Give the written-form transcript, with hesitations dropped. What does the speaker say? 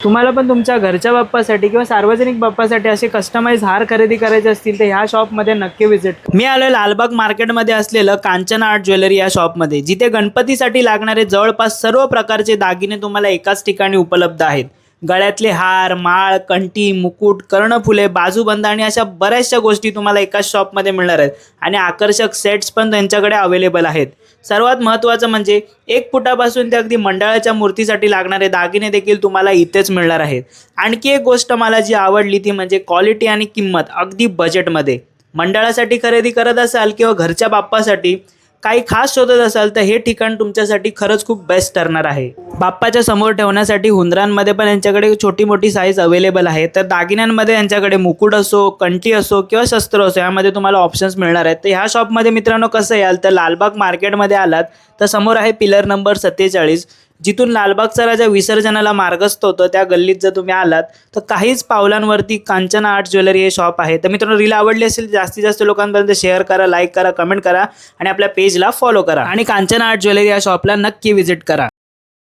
तुम्हाला पण तुमच्या घरच्या बाप्पासाठी किंवा सार्वजनिक बाप्पासाठी असे कस्टमाइज हार खरेदी करायचे असतील तर ह्या शॉपमध्ये नक्की व्हिजिट. मी आलोय लालबाग मार्केटमध्ये असलेलं कांचन आर्ट ज्वेलरी या शॉपमध्ये, जिथे गणपतीसाठी लागणारे जवळपास सर्व प्रकारचे दागिने तुम्हाला एकाच ठिकाणी उपलब्ध आहेत. गळ्यातले हार, माळ, कंठी, मुकुट, कर्णफुले, बाजूबंद आणि अशा बऱ्याचशा गोष्टी तुम्हाला एकाच शॉपमध्ये मिळणार आहेत आणि आकर्षक सेट्स पण त्यांच्याकडे अवेलेबल आहेत. सर्वात महत्त्वाचं म्हणजे 1 फुटापासून ते अगदी मंडळाच्या मूर्तीसाठी लागणारे दागिने देखील तुम्हाला इथेच मिळणार आहेत. आणखी एक गोष्ट मला जी आवडली ती म्हणजे क्वालिटी आणि किंमत अगदी बजेटमध्ये. मंडळासाठी खरेदी करत असाल किंवा घरच्या बाप्पासाठी काही खास शोधत असाल तर हे ठिकाण तुमच्यासाठी खरंच खूप बेस्ट ठरणार आहे. बाप्पाच्या समोर ठेवण्यासाठी हुंदरांमध्ये पण यांच्याकडे छोटी मोठी साईज अवेलेबल आहे. तर दागिन्यांमध्ये यांच्याकडे मुकुट असो, कंठी असो किंवा शस्त्र असो यामध्ये तुम्हाला ऑप्शन्स मिळणार आहेत. तर ह्या शॉपमध्ये मित्रांनो कसं याल तर लालबाग मार्केटमध्ये आलात तर समोर आहे पिलर नंबर 47, जिथून लालबागचा राजा विसर्जनाला मार्गस्थ होतं त्या गल्लीत जर तुम्ही आलात तर काहीच पावलांवरती कांचन आर्ट ज्वेलरी हे शॉप आहे. तर मित्रांनो रील आवडली असेल जास्तीत जास्त लोकांपर्यंत शेअर करा, लाईक करा, कमेंट करा आणि आपल्या पेजला फॉलो करा आणि कांचन आर्ट ज्वेलरी या शॉपला नक्की व्हिजिट करा.